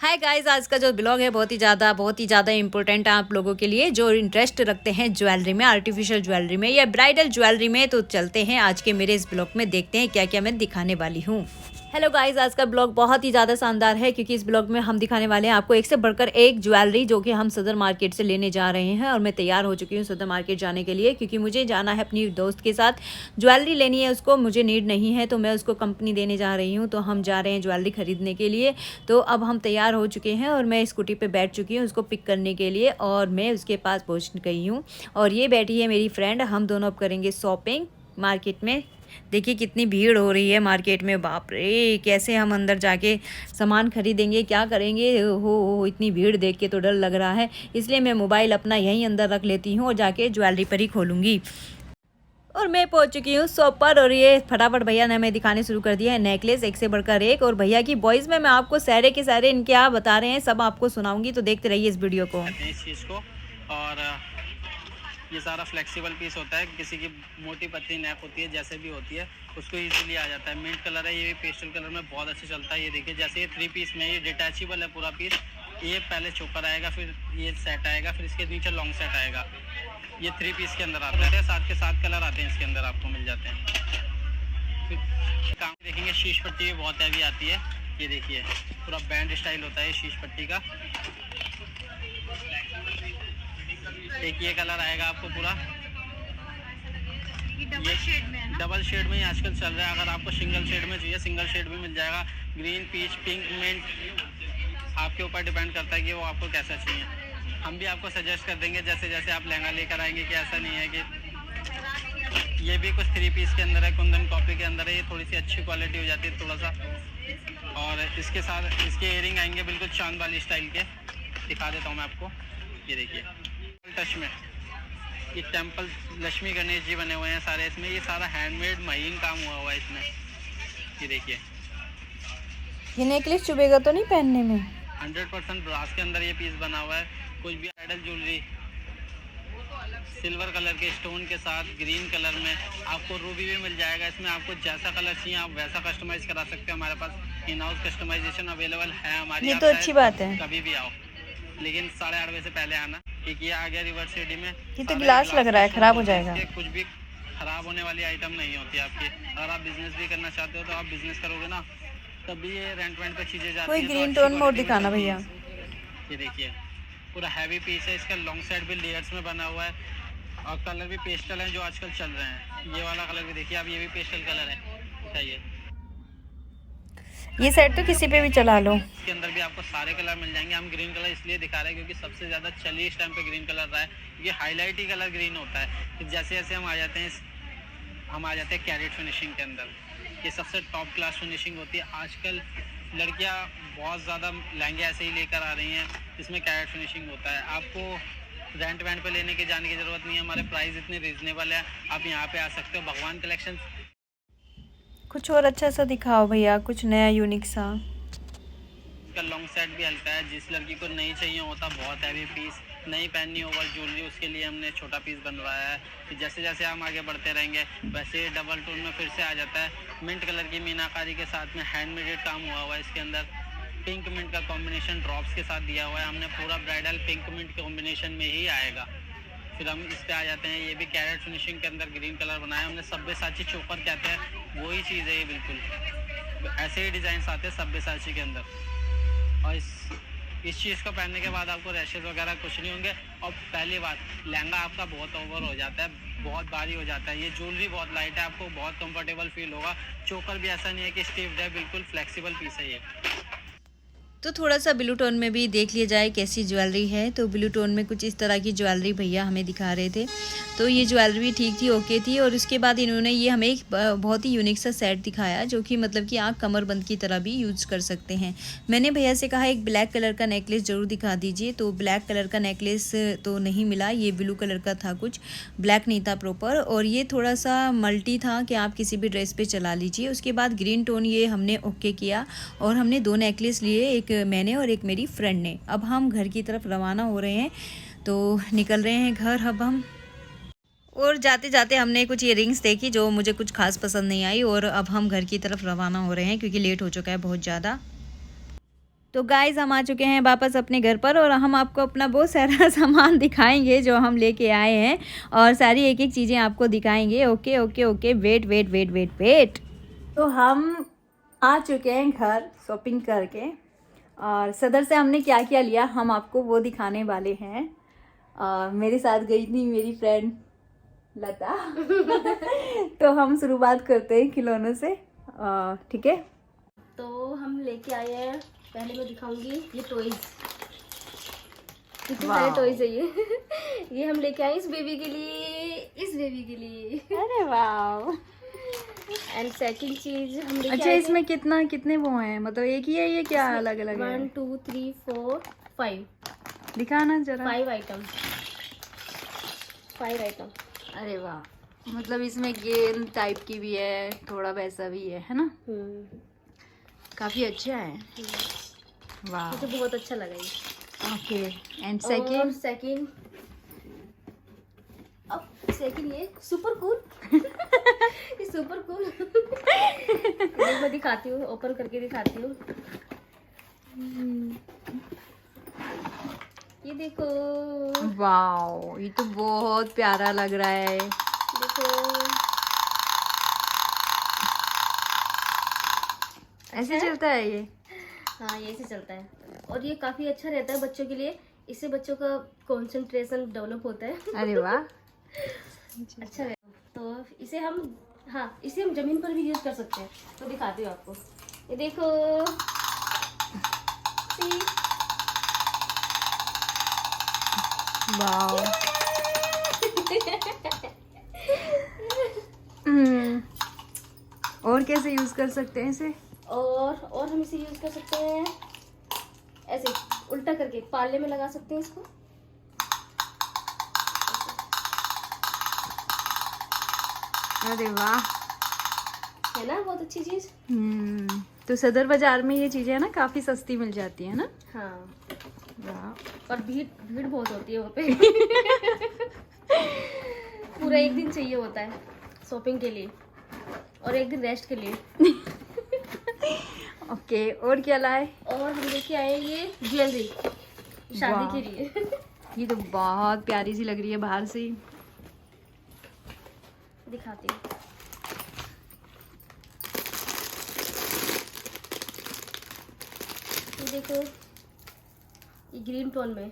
Hi guys, आज का जो ब्लॉग है बहुत ही ज़्यादा इंपॉर्टेंट है आप लोगों के लिए जो इंटरेस्ट रखते हैं ज्वेलरी में, आर्टिफिशियल ज्वेलरी में या ब्राइडल ज्वेलरी में। तो चलते हैं आज के मेरे इस ब्लॉग में, देखते हैं क्या क्या मैं दिखाने वाली हूँ। हेलो गाइस, आज का ब्लॉग बहुत ही ज़्यादा शानदार है क्योंकि इस ब्लॉग में हम दिखाने वाले हैं आपको एक से बढ़कर एक ज्वेलरी जो कि हम सदर मार्केट से लेने जा रहे हैं। और मैं तैयार हो चुकी हूँ सदर मार्केट जाने के लिए क्योंकि मुझे जाना है अपनी दोस्त के साथ। ज्वेलरी लेनी है उसको, मुझे नीड नहीं है तो मैं उसको कंपनी देने जा रही हूँ। तो हम जा रहे हैं ज्वेलरी खरीदने के लिए। तो अब हम तैयार हो चुके हैं और मैं स्कूटी पे बैठ चुकी हूँ उसको पिक करने के लिए और मैं उसके पास पहुँच गई हूँ। और ये बैठी है मेरी फ्रेंड, हम दोनों अब करेंगे शॉपिंग मार्केट में। देखिए कितनी भीड़ हो रही है मार्केट में, बाप रे कैसे हम अंदर जाके सामान खरीदेंगे, क्या करेंगे। हो इतनी भीड़ देख के तो डर लग रहा है, इसलिए मैं मोबाइल अपना यहीं अंदर रख लेती हूँ और जाके ज्वेलरी पर ही खोलूँगी। और मैं पहुंच चुकी हूँ शॉप पर और ये फटाफट भैया ने हमें दिखाने शुरू कर दिया है नेकलेस एक से बढ़कर एक। और भैया की वॉइस में मैं आपको सारे के सारे इनके आप बता रहे हैं सब आपको सुनाऊंगी, तो देखते रहिए इस वीडियो को। इस चीज़ को और ये सारा फ्लेक्सिबल पीस होता है, किसी की मोटी पतली नेक होती है जैसे भी होती है उसको इजीली आ जाता है। मिंट कलर है, ये भी पेस्टल कलर में बहुत अच्छा चलता है। ये देखिए जैसे ये 3 पीस में ये डिटैचेबल है पूरा पीस। ये पहले चोकर आएगा, फिर ये सेट आएगा, फिर इसके नीचे लॉन्ग सेट आएगा। ये 3 पीस के अंदर आता है, 7 के 7 कलर आते हैं इसके अंदर, आपको मिल जाते हैं। फिर काम देखेंगे, शीश पट्टी भी बहुत हैवी आती है। ये देखिए पूरा बैंड स्टाइल होता है शीश पट्टी का। एक ये कलर आएगा आपको पूरा, ये डबल शेड में ही आजकल चल रहा है। अगर आपको सिंगल शेड में चाहिए सिंगल शेड में मिल जाएगा। ग्रीन, पीच, पिंक, मिंट, आपके ऊपर डिपेंड करता है कि वो आपको कैसा चाहिए। हम भी आपको सजेस्ट कर देंगे जैसे जैसे आप लहंगा लेकर आएंगे कि ऐसा नहीं है कि ये भी कुछ 3 पीस के अंदर है, कुंदन कॉपी के अंदर है। ये थोड़ी सी अच्छी क्वालिटी हो जाती है थोड़ा सा। और इसके साथ इसके इयरिंग आएंगे बिल्कुल चांद वाली स्टाइल के, दिखा देता हूँ मैं आपको। ये देखिए टच में ये टेम्पल लक्ष्मी गणेश जी बने हुए हैं सारे इसमें। ये सारा हैंडमेड महीन काम हुआ हुआ है इसमें। ये देखिए ये नेकलेस चुभेगा तो नहीं पहनने में? 100% ब्रास के अंदर ये पीस बना हुआ है। कुछ भी ब्राइडल ज्वेलरी सिल्वर कलर के स्टोन के साथ ग्रीन कलर में, आपको रूबी भी मिल जाएगा इसमें। आपको जैसा कलर चाहिए आप वैसा कस्टमाइज करा सकते हो। हमारे पास इन हाउस कस्टमाइजेशन अवेलेबल है हमारी। ये तो अच्छी बात है। कभी भी आओ, लेकिन 8:30 बजे से पहले आना। एक ये आ गया रिवर्स सीडी में, ये तो गिलास लग रहा है, खराब हो जाएगा। कुछ भी खराब होने वाली आइटम नहीं होती आपकी। अगर आप बिजनेस भी करना चाहते हो तो आप बिजनेस करोगे ना, तभी ये रेंट वेंट पे चीज़ें जाती कोई हैं। ग्रीन टोन में और दिखाना भैया। ये देखिए पूरा हैवी पीस है, इसका लॉन्ग साइड भी लेयर्स में बना हुआ है। और कलर भी पेस्टल है जो आजकल चल रहे हैं। ये वाला कलर भी देखिए आप, ये भी पेस्टल कलर है। बताइए ये सेट तो किसी पे भी चला लो। इसके अंदर भी आपको सारे कलर मिल जाएंगे। हम ग्रीन कलर इसलिए दिखा रहे हैं क्योंकि सबसे ज़्यादा चलिए इस टाइम पे ग्रीन कलर रहा है, क्योंकि हाईलाइट ही कलर ग्रीन होता है। फिर जैसे जैसे हम आ जाते हैं कैरेट फिनिशिंग के अंदर। ये सबसे टॉप क्लास फिनिशिंग होती है। आजकल लड़कियां बहुत ज़्यादा लहंगे ऐसे ही लेकर आ रही हैं जिसमें कैरेट फिनिशिंग होता है। आपको रेंट वेंट पे लेने के जाने की ज़रूरत नहीं है, हमारे प्राइस इतने रीजनेबल है। आप यहाँ पे आ सकते हो। भगवान कलेक्शन कुछ और अच्छा सा दिखाओ भैया, कुछ नया यूनिक सा। का लॉन्ग सेट भी हल्का है। जिस लड़की को नहीं चाहिए होता बहुत हैवी पीस, नहीं पहननी ओवर ज्वेलरी, उसके लिए हमने छोटा पीस बनवाया है। फिर जैसे जैसे हम आगे बढ़ते रहेंगे वैसे डबल टोन में फिर से आ जाता है। मिंट कलर की मीनाकारी के साथ में हैंडमेड काम हुआ हुआ है इसके अंदर। पिंक मिंट का कॉम्बिनेशन ड्रॉप्स के साथ दिया हुआ है हमने। पूरा ब्राइडल पिंक मिंट कॉम्बिनेशन में ही आएगा। फिर हम इस पे आ जाते हैं, ये भी कैरेट फिनिशिंग के अंदर ग्रीन कलर बनाया हमने। सब्यसाची चोकर कहते हैं वही चीज़ है ये, बिल्कुल ऐसे ही डिज़ाइन आते हैं सब्यसाची के अंदर। और इस चीज़ को पहनने के बाद आपको रैशेज वगैरह कुछ नहीं होंगे। और पहली बात, लहंगा आपका बहुत ओवर हो जाता है, बहुत भारी हो जाता है। ये ज्वेलरी बहुत लाइट है, आपको बहुत कंफर्टेबल फील होगा। चोकर भी ऐसा नहीं है कि स्टिफ्ड है, बिल्कुल फ्लेक्सिबल पीस है ये। तो थोड़ा सा ब्लू टोन में भी देख लिया जाए कैसी ज्वेलरी है। तो ब्लू टोन में कुछ इस तरह की ज्वेलरी भैया हमें दिखा रहे थे। तो ये ज्वेलरी भी ठीक थी, ओके थी। और उसके बाद इन्होंने ये हमें एक बहुत ही यूनिक सा सेट दिखाया जो कि मतलब कि आप कमरबंद की तरह भी यूज़ कर सकते हैं। मैंने भैया से कहा एक ब्लैक कलर का नेकलेस ज़रूर दिखा दीजिए। तो ब्लैक कलर का नेकलेस तो नहीं मिला, ये ब्लू कलर का था, कुछ ब्लैक नहीं था प्रॉपर। और ये थोड़ा सा मल्टी था कि आप किसी भी ड्रेस पर चला लीजिए। उसके बाद ग्रीन टोन ये हमने ओके किया और हमने 2 नेकलेस लिए, एक मैंने और एक मेरी फ्रेंड ने। अब हम घर की तरफ रवाना हो रहे हैं, तो निकल रहे हैं घर अब हम। और जाते जाते हमने कुछ इयररिंग्स देखी जो मुझे कुछ खास पसंद नहीं आई और अब हम घर की तरफ रवाना हो रहे हैं क्योंकि लेट हो चुका है बहुत ज़्यादा। तो गाइज हम आ चुके हैं वापस अपने घर पर और हम आपको अपना बहुत सारा सामान दिखाएंगे जो हम लेके आए हैं और सारी एक एक चीज़ें आपको दिखाएंगे। Okay okay okay, wait wait wait wait wait. तो हम आ चुके हैं घर शॉपिंग करके और सदर से हमने क्या क्या लिया हम आपको वो दिखाने वाले हैं। मेरे साथ गई थी मेरी फ्रेंड लता तो हम शुरुआत करते हैं खिलौनों से, ठीक है। तो हम लेके आए हैं, पहले मैं दिखाऊंगी ये टॉयज, कितने सारे टॉयज है ये हम लेके आए इस बेबी के लिए, अरे वाह। एंड सेकंड चीज हम लेके अच्छा, आए इसमें कितने वो हैं, मतलब एक ही है ये क्या अलग अलग है? 1 2 3 4 5 दिखाना जरा। 5 आइटम। अरे वाह, मतलब इसमें गेंद टाइप की भी है, थोड़ा वैसा भी है ना? काफी अच्छा है। वाह, मुझे बहुत अच्छा लगा ये। ओके। एंड सेकंड ये सुपर कूल ये सुपर कूल मैं दिखाती हूँ, ओपन करके दिखाती हूँ। ये देखो, वाह, ये तो बहुत प्यारा लग रहा है। देखो ऐसे चलता है ये? हाँ, ये ऐसे चलता है और ये काफी अच्छा रहता है बच्चों के लिए, इससे बच्चों का कंसंट्रेशन डेवलप होता है। अरे वाह, अच्छा है। तो इसे हम जमीन पर भी यूज कर सकते हैं, तो दिखाती हूँ आपको। ये देखो, वाह। और कैसे यूज कर सकते हैं इसे? और हम इसे यूज कर सकते हैं ऐसे उल्टा करके पाले में लगा सकते हैं इसको। अरे वाह, है ना बहुत अच्छी चीज। तो सदर बाजार में ये चीजें ना काफी सस्ती मिल जाती है ना? हाँ, वाह। और भीड़ बहुत होती है वहाँ पे पूरा एक दिन चाहिए होता है शॉपिंग के लिए और एक दिन रेस्ट के लिए। ओके, और क्या लाए? और हम लेके आए ये ज्वेलरी शादी के लिए ये तो बहुत प्यारी सी लग रही है बाहर से ही। दिखाती हूँ। ये देखो, ये ग्रीन टोन में,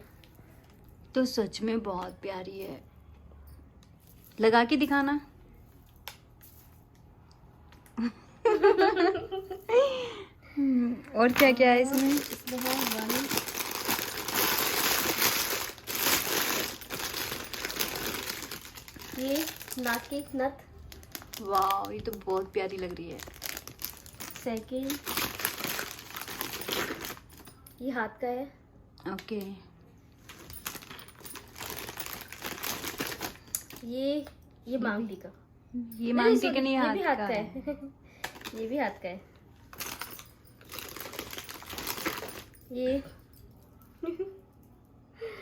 तो सच में बहुत प्यारी है। लगा के दिखाना। और क्या क्या है इसमें? इसमें है वन, ये नाक की नथ। वाह, ये तो बहुत प्यारी लग रही है। सेकंड, ये हाथ का है। ओके। ये मांग टीका। ये मांग टीका नहीं, ये हाथ भी हाथ का का है। है ये भी हाथ का है। ये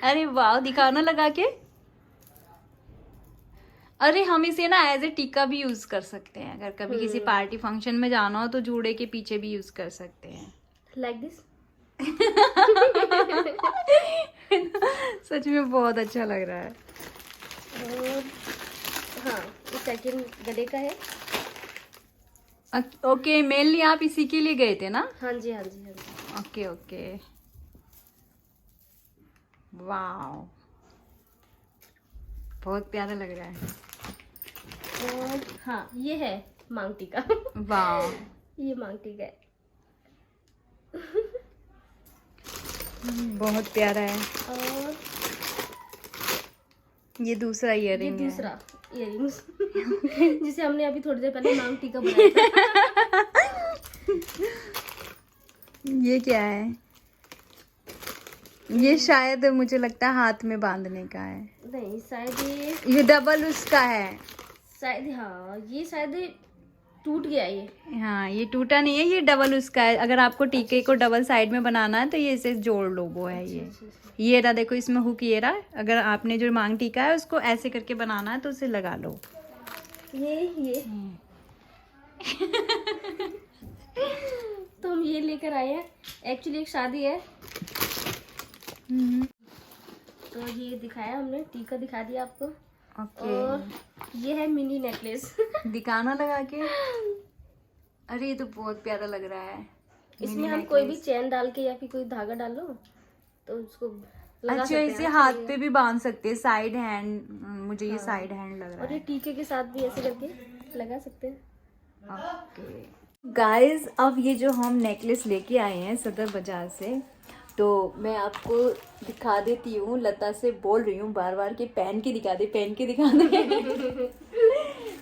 अरे वाह, दिखाना लगा के। अरे हम इसे ना एज ए टीका भी यूज कर सकते हैं, अगर कभी किसी पार्टी फंक्शन में जाना हो तो जूड़े के पीछे भी यूज कर सकते हैं। Like this. सच में बहुत अच्छा लग रहा है। और हाँ, ये सेकंड गले का है। ओके, मेनली आप इसी के लिए गए थे ना? हाँ जी हाँ जी हाँ जी। ओके ओके, वाह, बहुत प्यारा लग रहा है। और हाँ, ये है मांग टीका। वाह, ये मांग टीका है। बहुत प्यारा है। और ये दूसरा ये ईयरिंग है। दूसरा इयरिंग्स जिसे हमने अभी थोड़ी देर पहले मांग टीका बनाया था। ये क्या है? ये शायद मुझे लगता है हाथ में बांधने का है। नहीं, शायद ये डबल उसका है। हाँ, ये शायद टूट गया ये। हाँ, ये टूटा नहीं है, ये डबल उसका है। अगर आपको टीके को डबल साइड में बनाना है तो ये इसे जोड़ लो, वो है ये। ये रहा, देखो इसमें हुक ये रहा। अगर आपने जो मांग टीका है उसको ऐसे करके बनाना है तो उसे लगा लो। ये तो हम ये लेकर आए हैं, एक्चुअली एक शादी है तो ये दिखाया हमने, टीका दिखा दिया आपको। और ये है मिनी नेकलेस। दिखाना लगा के। अरे ये तो बहुत प्यारा लग रहा है। इसमें हम कोई भी चैन डाल के या फिर कोई धागा डाल लो तो उसको लगा अच्छा, सकते हैं। इसे हाथ पे भी बांध सकते हैं, साइड हैंड। मुझे ये साइड हैंड लग रहा और ये टीके के साथ भी ऐसे करके लगा सकते हैं। है। गाइस, अब ये जो हम नेकलेस लेके आए हैं सदर बाजार से, तो मैं आपको दिखा देती हूँ। लता से बोल रही हूँ बार बार कि पहन के दिखा दे, पहन के दिखा दे।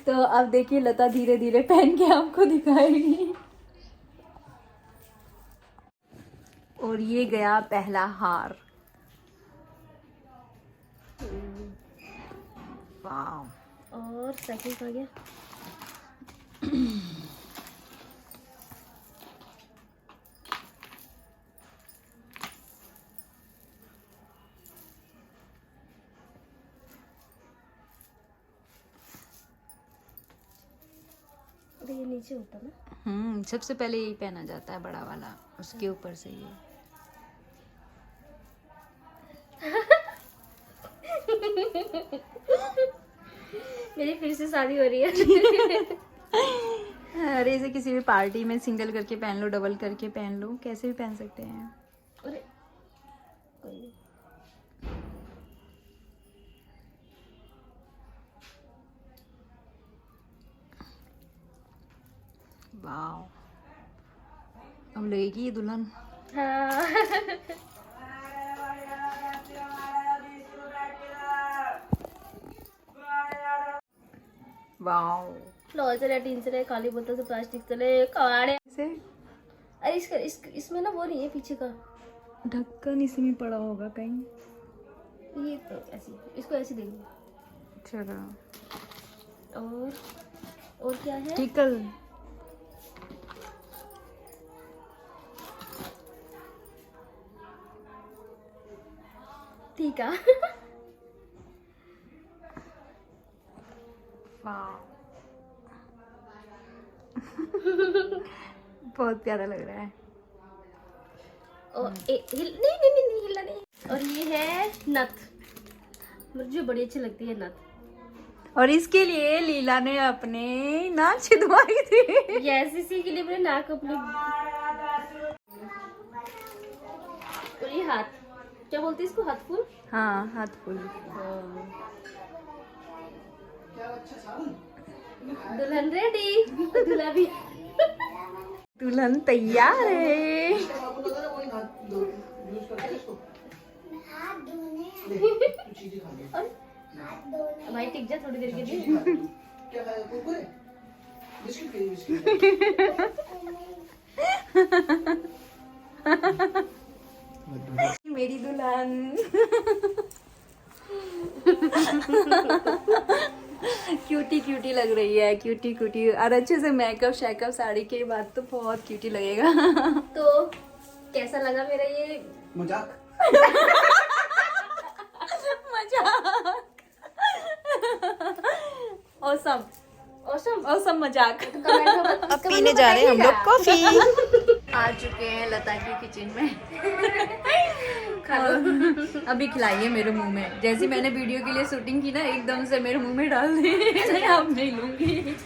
तो अब देखिए लता धीरे धीरे पहन के आपको दिखाएगी। और ये गया पहला हार। वाह। और सेकंड आ गया। अरे ये नीचे होता ना। सबसे पहले यही पहना जाता है, बड़ा वाला, उसके ऊपर से ये। मेरी फिर से शादी हो रही है। अरे इसे किसी भी पार्टी में सिंगल करके पहन लो, डबल करके पहन लो, कैसे भी पहन सकते हैं। अरे कोई नहीं। वाह, अब लगेगी ये दुल्हन। हाँ। वाह, फ्लोर चले, टीन चले, काली बोतल से प्लास्टिक चले, कबाड़े। इसे अरे इसमें ना वो नहीं है पीछे का ढक्कन, इसी में पड़ा होगा कहीं। ये तो ऐसी, इसको ऐसे देंगे। चलो, और क्या है? टिकल। ठीक है। बहुत प्यारा लग रहा है। और नहीं हिलना नहीं। और ये है नथ, मुझे बड़ी अच्छी लगती है नथ। और इसके लिए लीला ने अपने नाक छिदवाई थी। यस, इसी के लिए मैंने नाक अपने। और ये हाथ, क्या बोलते हैं इसको, हाथ फूल। हाँ, हाथ फूल। दुल्हन रेडी, दूल्हा भी। दुल्हन तैयार है। भाई टिक जा थोड़ी देर के लिए। मेरी दुल्हन। क्यूटी क्यूटी लग रही है, क्यूटी क्यूटी। और अच्छे से मेकअप शेकअप साड़ी के बाद तो बहुत क्यूटी लगेगा। तो कैसा लगा मेरा ये मजाक? मजाक। औसम ऑसम औसम मजाक। अब अब पीने जा रहे हैं हम लोग कॉफी। आ चुके हैं लता की किचन में। अभी खिलाइए मेरे मुंह में। जैसे मैंने वीडियो के लिए शूटिंग की ना, एकदम से मेरे मुंह में डाल दी। मैं अब नहीं लूंगी,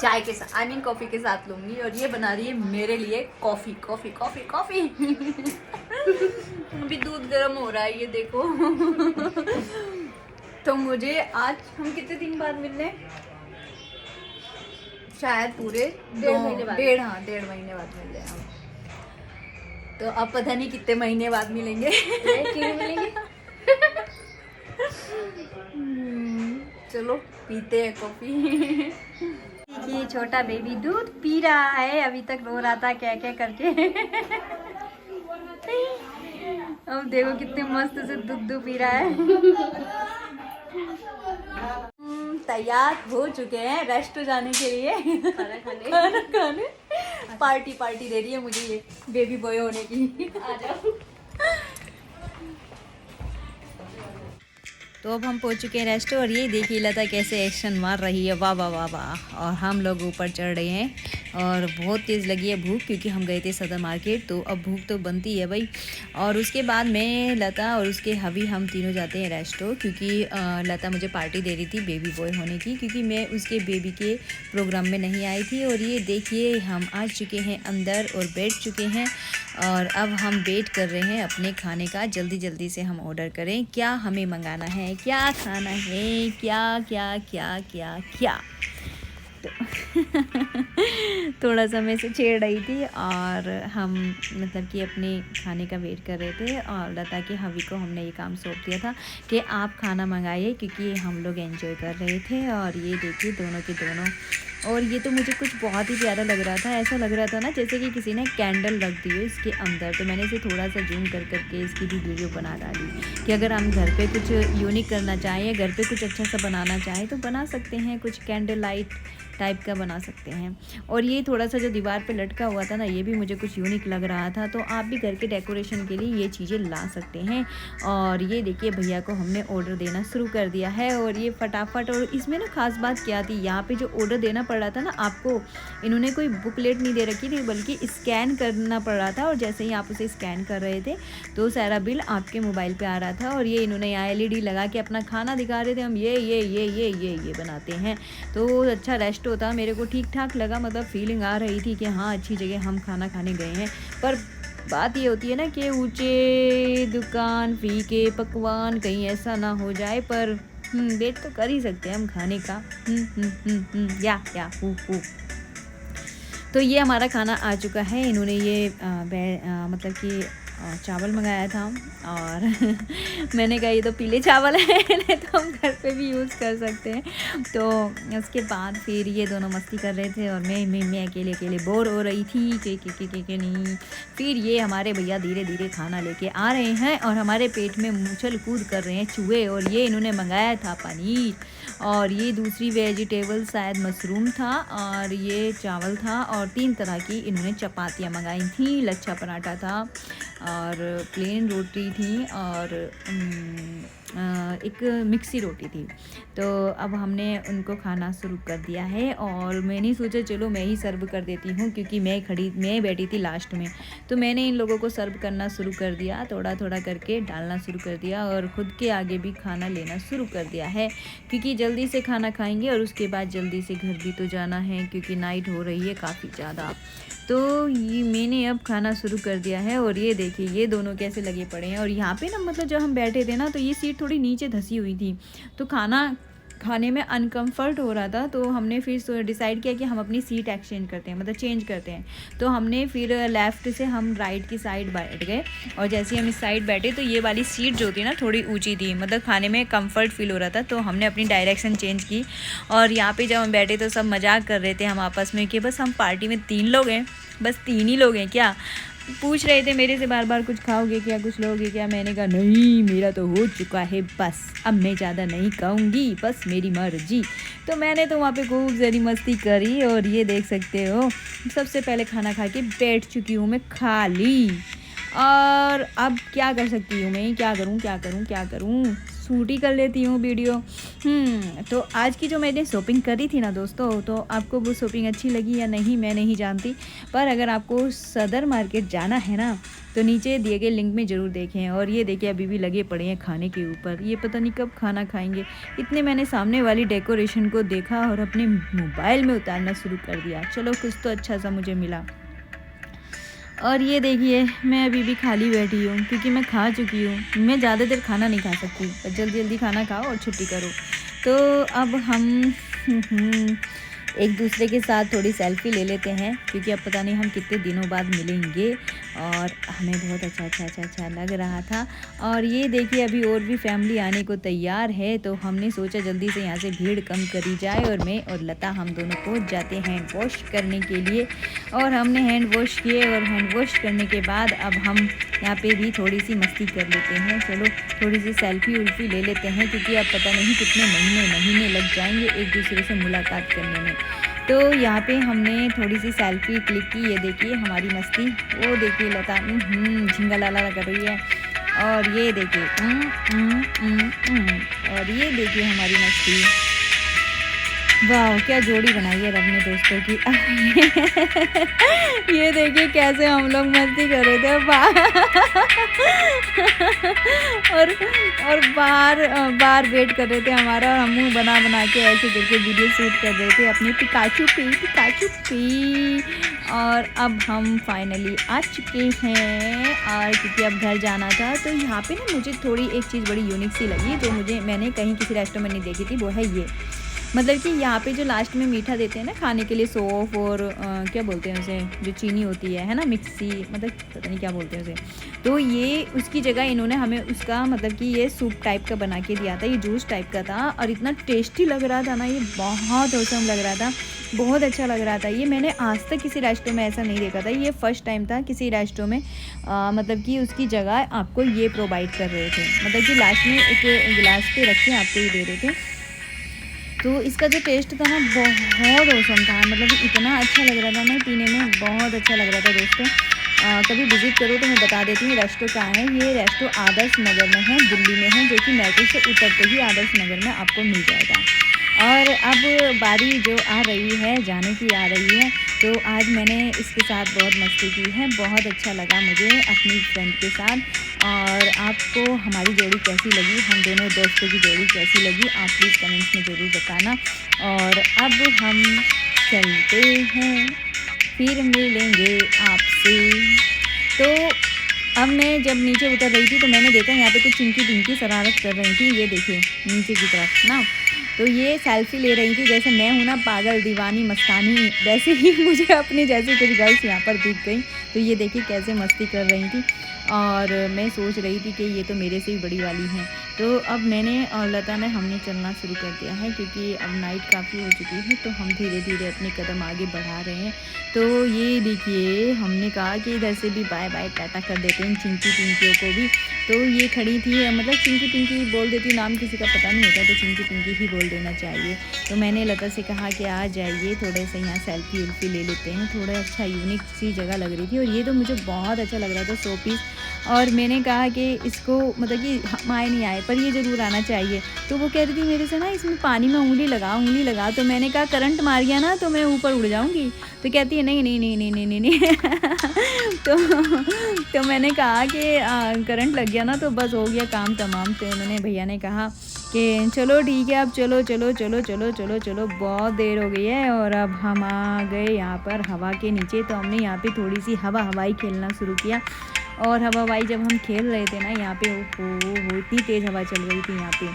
चाय के साथ, आई मीन कॉफी के साथ लूंगी। और ये बना रही है मेरे लिए कॉफी कॉफी कॉफी कॉफी। अभी दूध गर्म हो रहा है, ये देखो। तो मुझे आज, हम कितने दिन बाद मिल रहे हैं? शायद पूरे 1.5 महीने बाद। 1.5 महीने बाद मिल रहे हैं हम। तो अब पता नहीं कितने महीने बाद मिलेंगे। क्यों मिलेंगे? चलो पीते हैं कॉफी। ये छोटा बेबी दूध पी रहा है, अभी तक रो रहा था क्या क्या करके। अब देखो कितने मस्त से दूध पी रहा है। तैयार हो चुके हैं रेस्ट जाने के लिए, खाना खाने। पार्टी दे रही है मुझे ये बेबी बॉय होने की। आ जाओ। तो अब हम पहुंच चुके हैं रेस्ट और ये देखिए लता कैसे एक्शन मार रही है, वाह वाह वाह वाह। और हम लोग ऊपर चढ़ रहे हैं और बहुत तेज़ लगी है भूख क्योंकि हम गए थे सदर मार्केट, तो अब भूख तो बनती है भाई। और उसके बाद मैं, लता और उसके हबी हम तीनों जाते हैं रेस्टो क्योंकि लता मुझे पार्टी दे रही थी बेबी बॉय होने की, क्योंकि मैं उसके बेबी के प्रोग्राम में नहीं आई थी। और ये देखिए हम आ चुके हैं अंदर और बैठ चुके हैं और अब हम वेट कर रहे हैं अपने खाने का। जल्दी जल्दी से हम ऑर्डर करें, क्या हमें मंगाना है, क्या खाना है, क्या क्या क्या क्या क्या। तो थोड़ा सा मैं से छेड़ रही थी और हम मतलब कि अपने खाने का वेट कर रहे थे और लता के हवी को हमने ये काम सौंप दिया था कि आप खाना मंगाइए क्योंकि हम लोग एंजॉय कर रहे थे। और ये देखिए दोनों के दोनों, और ये तो मुझे कुछ बहुत ही प्यारा लग रहा था, ऐसा लग रहा था ना जैसे कि किसी ने कैंडल रख दी हो इसके अंदर। तो मैंने इसे थोड़ा सा जूम कर करके इसकी भी वीडियो बना डाली कि अगर हम घर पे कुछ यूनिक करना चाहें या घर पे कुछ अच्छा सा बनाना चाहें तो बना सकते हैं, कुछ कैंडल लाइट टाइप का बना सकते हैं। और ये थोड़ा सा जो दीवार पे लटका हुआ था ना, ये भी मुझे कुछ यूनिक लग रहा था। तो आप भी घर के डेकोरेशन के लिए ये चीज़ें ला सकते हैं। और ये देखिए भैया को हमने ऑर्डर देना शुरू कर दिया है और ये फटाफट। और इसमें ना खास बात क्या थी, यहाँ पे जो ऑर्डर देना पड़ रहा था ना आपको, इन्होंने कोई बुकलेट नहीं दे रखी थी बल्कि स्कैन करना पड़ रहा था। और जैसे ही आप उसे स्कैन कर रहे थे तो सारा बिल आपके मोबाइल पे आ रहा था। और ये इन्होंने यहाँ LED लगा के अपना खाना दिखा रहे थे, हम ये बनाते हैं। तो अच्छा रेस्ट होता, मेरे को ठीक ठाक लगा, मतलब फीलिंग आ रही थी कि हाँ अच्छी जगह हम खाना खाने गए हैं। पर बात ये होती है ना कि ऊंचे दुकान फीके पकवान कहीं ऐसा ना हो जाए, पर वेट तो कर ही सकते हैं हम खाने का। या हु। तो ये हमारा खाना आ चुका है। इन्होंने ये मतलब कि चावल मंगाया था और मैंने कहा ये तो पीले चावल है नहीं तो हम घर पे भी यूज़ कर सकते हैं। तो उसके बाद फिर ये दोनों मस्ती कर रहे थे और मैं अकेले बोर हो रही थी के नहीं। फिर ये हमारे भैया धीरे धीरे खाना लेके आ रहे हैं और हमारे पेट में उछल कूद कर रहे हैं चूहे। और ये इन्होंने मंगाया था पनीर और ये दूसरी वेजिटेबल शायद मशरूम था और ये चावल था और 3 तरह की इन्होंने चपातियाँ मंगाई थी, लच्छा पराठा था और प्लेन रोटी थी और एक मिक्सी रोटी थी। तो अब हमने उनको खाना शुरू कर दिया है और मैंने सोचा चलो मैं ही सर्व कर देती हूँ क्योंकि मैं बैठी थी लास्ट में। तो मैंने इन लोगों को सर्व करना शुरू कर दिया, थोड़ा थोड़ा करके डालना शुरू कर दिया और ख़ुद के आगे भी खाना लेना शुरू कर दिया है क्योंकि जल्दी से खाना खाएंगे और उसके बाद जल्दी से घर भी तो जाना है क्योंकि नाइट हो रही है काफ़ी ज़्यादा। तो ये मैंने अब खाना शुरू कर दिया है और ये देखिए ये दोनों कैसे लगे पड़े हैं। और यहाँ पे ना मतलब जब हम बैठे थे ना तो ये सीट थोड़ी नीचे धंसी हुई थी तो खाना खाने में अनकम्फर्ट हो रहा था। तो हमने फिर डिसाइड किया कि हम अपनी सीट एक्सचेंज करते हैं, मतलब चेंज करते हैं। तो हमने फिर लेफ़्ट से हम राइट की साइड बैठ गए और जैसे ही हम इस साइड बैठे तो ये वाली सीट जो थी ना थोड़ी ऊंची थी, मतलब खाने में कंफर्ट फील हो रहा था। तो हमने अपनी डायरेक्शन चेंज की और यहाँ पे जब हम बैठे तो सब मजाक कर रहे थे हम आपस में कि बस हम पार्टी में 3 लोग हैं, बस 3 ही लोग हैं क्या। पूछ रहे थे मेरे से बार बार कुछ खाओगे क्या, कुछ लोगे क्या। मैंने कहा नहीं मेरा तो हो चुका है, बस अब मैं ज़्यादा नहीं खाऊंगी, बस मेरी मर्जी। तो मैंने तो वहाँ पे खूब सारी मस्ती करी और ये देख सकते हो सबसे पहले खाना खा के बैठ चुकी हूँ मैं खाली। और अब क्या कर सकती हूँ मैं, क्या करूँ शूट ही कर लेती हूँ वीडियो। तो आज की जो मैंने शॉपिंग करी थी ना दोस्तों, तो आपको वो शॉपिंग अच्छी लगी या नहीं मैं नहीं जानती, पर अगर आपको सदर मार्केट जाना है ना तो नीचे दिए गए लिंक में ज़रूर देखें। और ये देखिए अभी भी लगे पड़े हैं खाने के ऊपर, ये पता नहीं कब खाना खाएंगे। इतने मैंने सामने वाली डेकोरेशन को देखा और अपने मोबाइल में उतारना शुरू कर दिया। चलो कुछ तो अच्छा सा मुझे मिला। और ये देखिए मैं अभी भी खाली बैठी हूँ क्योंकि मैं खा चुकी हूँ। मैं ज़्यादा देर खाना नहीं खा सकती, पर जल्दी जल्दी खाना खाओ और छुट्टी करो। तो अब हम एक दूसरे के साथ थोड़ी सेल्फी ले लेते हैं क्योंकि अब पता नहीं हम कितने दिनों बाद मिलेंगे और हमें बहुत अच्छा लग रहा था। और ये देखिए अभी और भी फैमिली आने को तैयार है तो हमने सोचा जल्दी से यहाँ से भीड़ कम करी जाए और मैं और लता हम दोनों पहुँच जाते हैं हैंड वॉश करने के लिए। और हमने हैंड वॉश किए और हैंड वॉश करने के बाद अब हम यहाँ पे भी थोड़ी सी मस्ती कर लेते हैं। चलो थोड़ी सी सेल्फी उल्फी ले लेते हैं क्योंकि अब पता नहीं कितने महीने लग जाएंगे एक दूसरे से मुलाकात करने में। तो यहाँ पे हमने थोड़ी सी सेल्फी क्लिक की। ये देखिए हमारी मस्ती, वो देखिए लता झिंगा लाला कर रही है। और ये देखिए और ये देखिए हमारी मस्ती। वाह क्या जोड़ी बनाई है रब ने दोस्तों की। ये देखिए कैसे हम लोग मस्ती कर रहे थे और बाहर वेट कर रहे थे हमारा, और हम मुँह बना के ऐसे करके वीडियो शूट कर रहे थे अपनी पिकाचू पे। और अब हम फाइनली आ चुके हैं, और क्योंकि अब घर जाना था तो यहाँ पे ना मुझे थोड़ी एक चीज़ बड़ी यूनिक सी लगी जो मैंने कहीं किसी रेस्टोरेंट में नहीं देखी थी। वो है ये, मतलब कि यहाँ पे जो लास्ट में मीठा देते हैं ना खाने के लिए, सौंफ और क्या बोलते हैं उसे, जो चीनी होती है ना, मिक्सी, मतलब पता नहीं क्या बोलते हैं उसे। तो ये उसकी जगह इन्होंने हमें उसका मतलब कि ये सूप टाइप का बना के दिया था, ये जूस टाइप का था, और इतना टेस्टी लग रहा था ना, ये बहुत औसम लग रहा था, बहुत अच्छा लग रहा था। ये मैंने आज तक किसी रेस्टोरेंट में ऐसा नहीं देखा था, ये फर्स्ट टाइम था किसी रेस्टोरेंट में मतलब कि उसकी जगह आपको ये प्रोवाइड कर रहे थे, मतलब कि लास्ट में एक गिलास पे रख के आपको ये दे रहे थे। तो इसका जो टेस्ट था ना बहुत औसम था, मतलब इतना अच्छा लग रहा था ना पीने में, बहुत अच्छा लग रहा था दोस्तों। कभी विज़िट करो तो मैं बता देती हूँ रेस्टो कहाँ है। ये रेस्टो आदर्श नगर में है, दिल्ली में है, जो कि मेट्रो से उतरते ही आदर्श नगर में आपको मिल जाएगा। और अब बारी जो आ रही है जाने की आ रही है, तो आज मैंने इसके साथ बहुत मस्ती की है, बहुत अच्छा लगा मुझे अपनी फ्रेंड के साथ। और आपको हमारी जोड़ी कैसी लगी, हम दोनों दोस्तों की जोड़ी कैसी लगी, आप प्लीज़ कमेंट्स में ज़रूर बताना। और अब हम चलते हैं, फिर मिलेंगे आपसे। तो अब मैं जब नीचे उतर रही थी तो मैंने देखा यहाँ पे कुछ चिंकी पिंकी शरारत कर रही थी, ये देखिए नीचे की तरफ ना। तो ये सेल्फी ले रही थी, जैसे मैं हूँ ना पागल दीवानी मस्तानी, वैसे ही मुझे अपनी जैसी कुछ गर्ल्स यहाँ पर दिख गई। तो ये देखिए कैसे मस्ती कर रही थी, और मैं सोच रही थी कि ये तो मेरे से ही बड़ी वाली हैं। तो अब मैंने और लता ने हमने चलना शुरू कर दिया है, क्योंकि अब नाइट काफ़ी हो चुकी है, तो हम धीरे धीरे अपने कदम आगे बढ़ा रहे हैं। तो ये देखिए हमने कहा कि इधर से भी बाय बाय टाटा कर देते हैं चिंकी पिंकियों को भी। तो ये खड़ी थी, मतलब चिंकी पिंकी बोल देती, नाम किसी का पता नहीं होता तो चिंकी पिंकी ही बोल देना चाहिए। तो मैंने लता से कहा कि आ जाइए थोड़े से यहाँ सेल्फी वेल्फी ले लेते हैं, थोड़ा अच्छा यूनिक सी जगह लग रही थी, और ये तो मुझे बहुत अच्छा लग रहा था, 100 पीस। और मैंने कहा कि इसको मतलब कि हम आए नहीं आए पर ये ज़रूर आना चाहिए। तो वो कह रही थी मेरे से ना इसमें पानी में उंगली लगा। तो मैंने कहा करंट मार गया ना तो मैं ऊपर उड़ जाऊंगी। तो कहती है नहीं। तो मैंने कहा कि करंट लग गया ना तो बस हो गया काम तमाम। तो मैंने भैया ने कहा कि चलो ठीक है अब चलो बहुत देर हो गई है, और अब हम आ गए यहाँ पर हवा के नीचे। तो हमने यहाँ पे थोड़ी सी हवाई खेलना शुरू किया, और हवाई जब हम खेल रहे थे ना यहाँ पे वो इतनी तेज़ हवा चल रही थी यहाँ पे।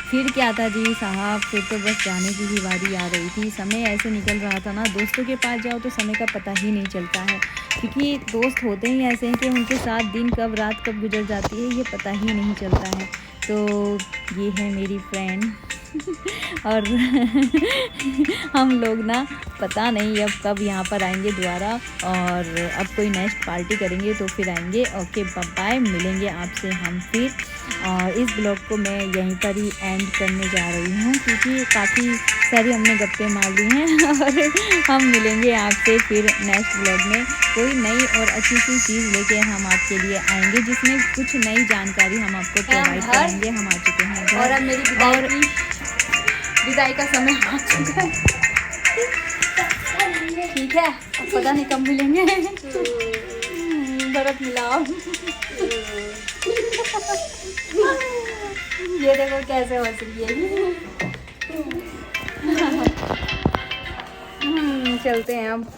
फिर क्या था जी साहब, फिर तो बस जाने की ही बारी आ रही थी। समय ऐसे निकल रहा था ना, दोस्तों के पास जाओ तो समय का पता ही नहीं चलता है, क्योंकि दोस्त होते ही ऐसे हैं कि उनके साथ दिन कब रात कब गुजर जाती है ये पता ही नहीं चलता है। तो ये है मेरी फ्रेंड और हम लोग ना पता नहीं अब कब यहाँ पर आएंगे दोबारा, और अब कोई नेक्स्ट पार्टी करेंगे तो फिर आएंगे। ओके बाय, मिलेंगे आपसे हम फिर। और इस ब्लॉग को मैं यहीं पर ही एंड करने जा रही हूँ, क्योंकि काफ़ी सारी हमने गप्पे मार ली हैं और हम मिलेंगे आपसे फिर नेक्स्ट ब्लॉग में। कोई नई और अच्छी सी चीज़ लेके हम आपके लिए आएंगे, जिसमें कुछ नई जानकारी हम आपको प्रोवाइड करेंगे। हम आ चुके हैं घर, और अब मेरी विदाई का समय आ चुका है। ठीक है, अब पता नहीं कब मिलेंगे। बर्फ मिलाओ। ये देखो कैसे हंस रही है। चलते हैं अब।